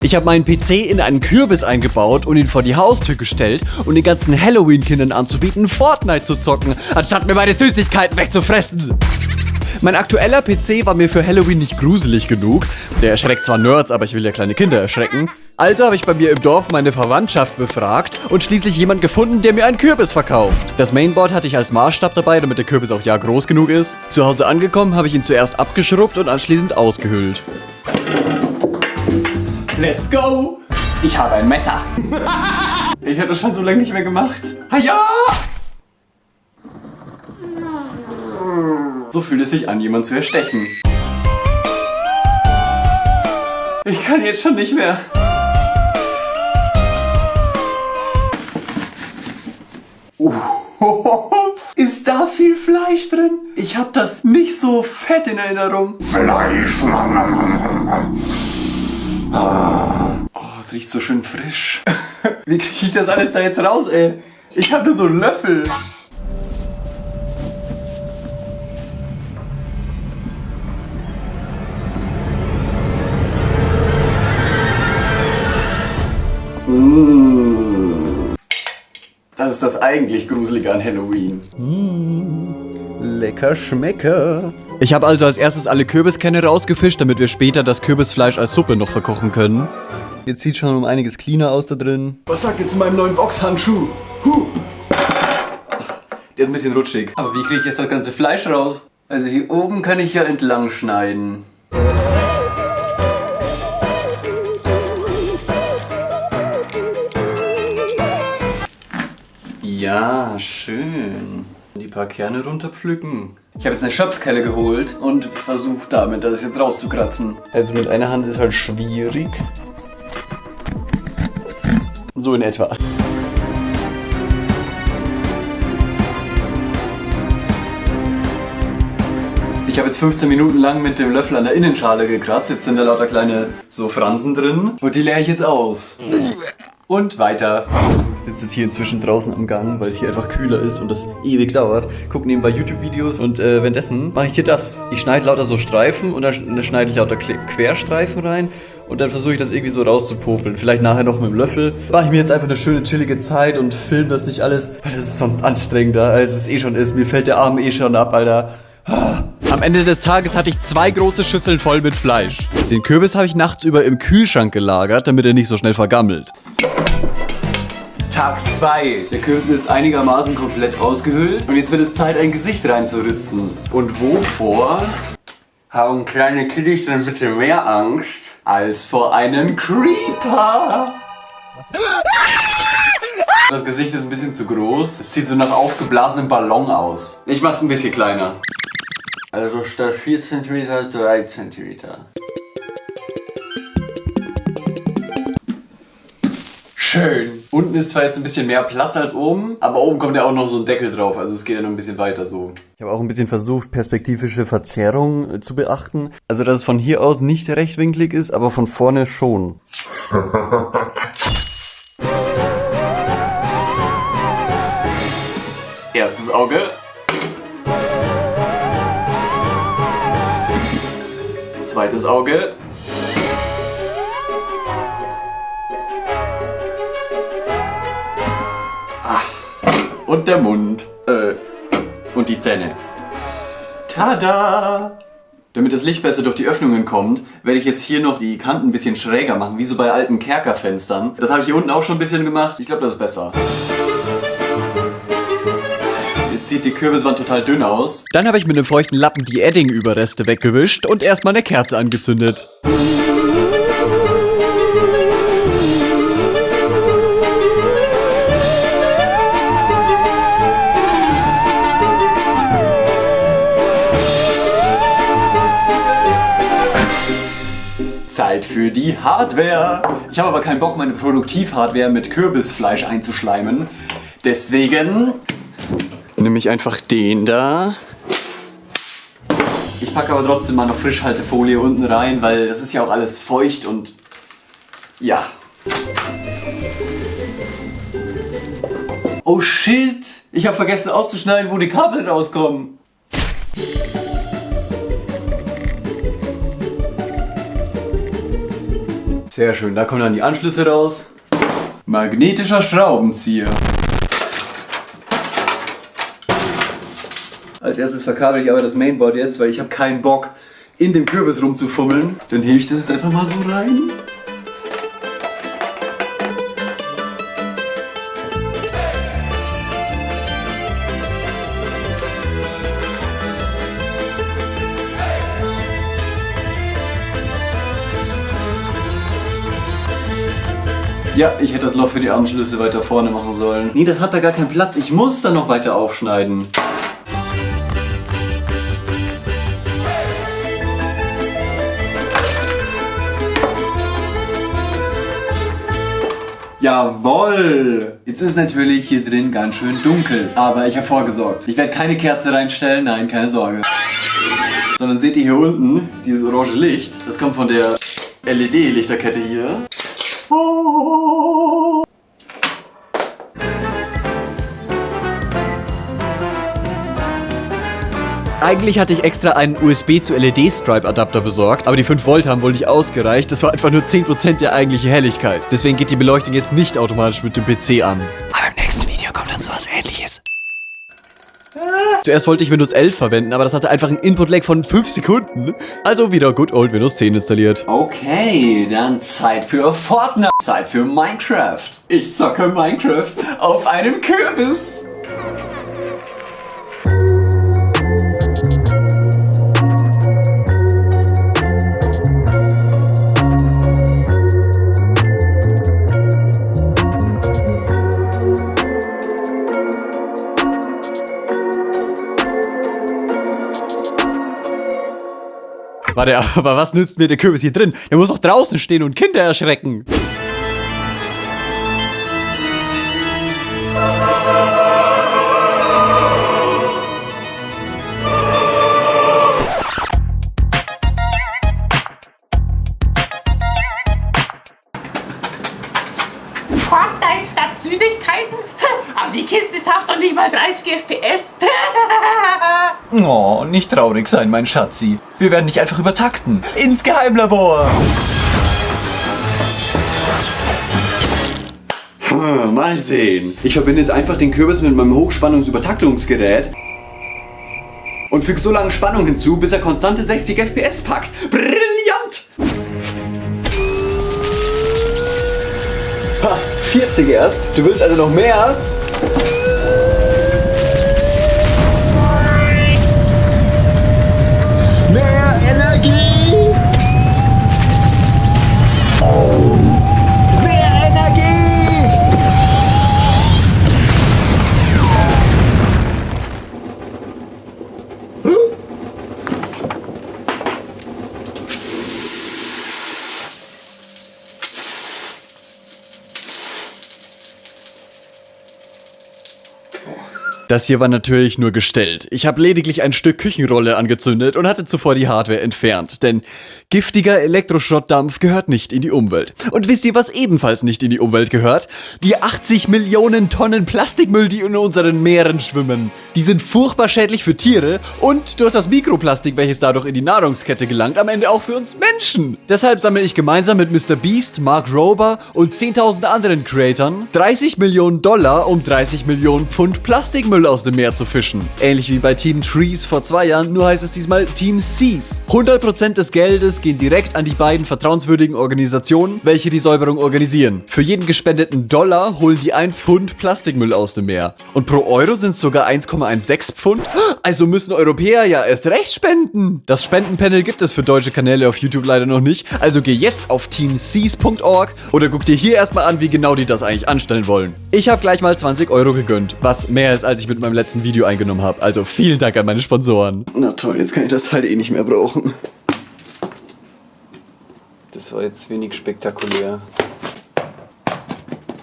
Ich habe meinen PC in einen Kürbis eingebaut und ihn vor die Haustür gestellt, um den ganzen Halloween-Kindern anzubieten, Fortnite zu zocken, anstatt mir meine Süßigkeiten wegzufressen. Mein aktueller PC war mir für Halloween nicht gruselig genug. Der erschreckt zwar Nerds, aber ich will ja kleine Kinder erschrecken. Also habe ich bei mir im Dorf meine Verwandtschaft befragt und schließlich jemand gefunden, der mir einen Kürbis verkauft. Das Mainboard hatte ich als Maßstab dabei, damit der Kürbis auch ja groß genug ist. Zu Hause angekommen habe ich ihn zuerst abgeschrubbt und anschließend ausgehöhlt. Let's go! Ich habe ein Messer. Ich habe das schon so lange nicht mehr gemacht. Haja! So fühlt es sich an, jemanden zu erstechen. Ich kann jetzt schon nicht mehr. Ist da viel Fleisch drin? Ich habe das nicht so fett in Erinnerung. Fleisch. Oh, es riecht so schön frisch. Wie kriege ich das alles da jetzt raus, ey? Ich habe nur so einen Löffel. Das ist das eigentlich Gruselige an Halloween. Lecker Schmecker. Ich habe also als erstes alle Kürbiskerne rausgefischt, damit wir später das Kürbisfleisch als Suppe noch verkochen können. Jetzt sieht schon um einiges cleaner aus da drin. Was sagt ihr zu meinem neuen Boxhandschuh? Der ist ein bisschen rutschig. Aber wie kriege ich jetzt das ganze Fleisch raus? Also hier oben kann ich ja entlang schneiden. Ja, schön. Die paar Kerne runterpflücken. Ich habe jetzt eine Schöpfkelle geholt und versuche damit, das jetzt rauszukratzen. Also mit einer Hand ist halt schwierig. So in etwa. Ich habe jetzt 15 Minuten lang mit dem Löffel an der Innenschale gekratzt. Jetzt sind da lauter kleine so Fransen drin. Und die leere ich jetzt aus. Und weiter. Ich sitze jetzt hier inzwischen draußen am Gang, weil es hier einfach kühler ist und das ewig dauert. Guck nebenbei YouTube-Videos und währenddessen mache ich hier das. Ich schneide lauter so Streifen und dann schneide ich lauter Querstreifen rein und dann versuche ich das irgendwie so rauszupopeln. Vielleicht nachher noch mit dem Löffel. Mache ich mir jetzt einfach eine schöne chillige Zeit und filme das nicht alles, weil das ist sonst anstrengender, als es eh schon ist. Mir fällt der Arm eh schon ab, Alter. Am Ende des Tages hatte ich 2 große Schüsseln voll mit Fleisch. Den Kürbis habe ich nachts über im Kühlschrank gelagert, damit er nicht so schnell vergammelt. Tag 2. Der Kürbis ist jetzt einigermaßen komplett ausgehöhlt und jetzt wird es Zeit, ein Gesicht reinzuritzen. Und wovor haben kleine Kiddies dann bitte mehr Angst als vor einem Creeper? Das Gesicht ist ein bisschen zu groß. Es sieht so nach aufgeblasenem Ballon aus. Ich mach's ein bisschen kleiner. Also statt 4 cm 3 cm. Schön. Unten ist zwar jetzt ein bisschen mehr Platz als oben, aber oben kommt ja auch noch so ein Deckel drauf, also es geht ja noch ein bisschen weiter so. Ich habe auch ein bisschen versucht, perspektivische Verzerrung zu beachten. Also, dass es von hier aus nicht rechtwinklig ist, aber von vorne schon. Erstes Auge. Zweites Auge. Und der Mund. Und die Zähne. Tada! Damit das Licht besser durch die Öffnungen kommt, werde ich jetzt hier noch die Kanten ein bisschen schräger machen, wie so bei alten Kerkerfenstern. Das habe ich hier unten auch schon ein bisschen gemacht. Ich glaube, das ist besser. Jetzt sieht die Kürbiswand total dünn aus. Dann habe ich mit einem feuchten Lappen die Edding-Überreste weggewischt und erstmal eine Kerze angezündet. Zeit für die Hardware. Ich habe aber keinen Bock, meine Produktiv-Hardware mit Kürbisfleisch einzuschleimen. Deswegen nehme ich einfach den da. Ich packe aber trotzdem mal noch Frischhaltefolie unten rein, weil das ist ja auch alles feucht und ja. Oh shit! Ich habe vergessen auszuschneiden, wo die Kabel rauskommen. Sehr schön, da kommen dann die Anschlüsse raus. Magnetischer Schraubenzieher. Als erstes verkabel ich aber das Mainboard jetzt, weil ich habe keinen Bock, in dem Kürbis rumzufummeln. Dann hebe ich das jetzt einfach mal so rein. Ja, ich hätte das Loch für die Anschlüsse weiter vorne machen sollen. Nee, das hat da gar keinen Platz. Ich muss dann noch weiter aufschneiden. Jawoll! Jetzt ist natürlich hier drin ganz schön dunkel. Aber ich habe vorgesorgt. Ich werde keine Kerze reinstellen, nein, keine Sorge. Sondern seht ihr hier unten, dieses orange Licht, das kommt von der LED-Lichterkette hier. Oh. Eigentlich hatte ich extra einen USB zu LED-Stripe-Adapter besorgt, aber die 5 Volt haben wohl nicht ausgereicht. Das war einfach nur 10% der eigentliche Helligkeit. Deswegen geht die Beleuchtung jetzt nicht automatisch mit dem PC an. Aber im nächsten Video kommt dann sowas Ähnliches. Zuerst wollte ich Windows 11 verwenden, aber das hatte einfach einen Input-Lag von 5 Sekunden. Also wieder Good Old Windows 10 installiert. Okay, dann Zeit für Fortnite. Zeit für Minecraft. Ich zocke Minecraft auf einem Kürbis. Warte, aber was nützt mir der Kürbis hier drin? Der muss doch draußen stehen und Kinder erschrecken. Fortnite statt Süßigkeiten? Aber die Kiste schafft doch nicht mal 30 FPS. Oh, nicht traurig sein, mein Schatzi. Wir werden dich einfach übertakten. Ins Geheimlabor. Mal sehen. Ich verbinde jetzt einfach den Kürbis mit meinem Hochspannungsübertaktungsgerät und füge so lange Spannung hinzu, bis er konstante 60 FPS packt. Brillant! Ha, 40 erst. Du willst also noch mehr? Mehr Energie! Mehr Energie! Das hier war natürlich nur gestellt. Ich habe lediglich ein Stück Küchenrolle angezündet und hatte zuvor die Hardware entfernt, denn giftiger Elektroschrottdampf gehört nicht in die Umwelt. Und wisst ihr, was ebenfalls nicht in die Umwelt gehört? Die 80 Millionen Tonnen Plastikmüll, die in unseren Meeren schwimmen. Die sind furchtbar schädlich für Tiere und durch das Mikroplastik, welches dadurch in die Nahrungskette gelangt, am Ende auch für uns Menschen. Deshalb sammle ich gemeinsam mit Mr. Beast, Mark Rober und 10.000 anderen Creatoren $30 Millionen, um 30 Millionen Pfund Plastikmüll aus dem Meer zu fischen. Ähnlich wie bei Team Trees vor 2 Jahren, nur heißt es diesmal Team Seas. 100% des Geldes gehen direkt an die beiden vertrauenswürdigen Organisationen, welche die Säuberung organisieren. Für jeden gespendeten Dollar holen die 1 Pfund Plastikmüll aus dem Meer. Und pro Euro sind es sogar 1,16 Pfund. Also müssen Europäer ja erst recht spenden. Das Spendenpanel gibt es für deutsche Kanäle auf YouTube leider noch nicht. Also geh jetzt auf teamseas.org oder guck dir hier erstmal an, wie genau die das eigentlich anstellen wollen. Ich habe gleich mal 20 Euro gegönnt, was mehr ist, als ich mit meinem letzten Video eingenommen habe. Also vielen Dank an meine Sponsoren. Na toll, jetzt kann ich das halt eh nicht mehr brauchen. Das war jetzt wenig spektakulär.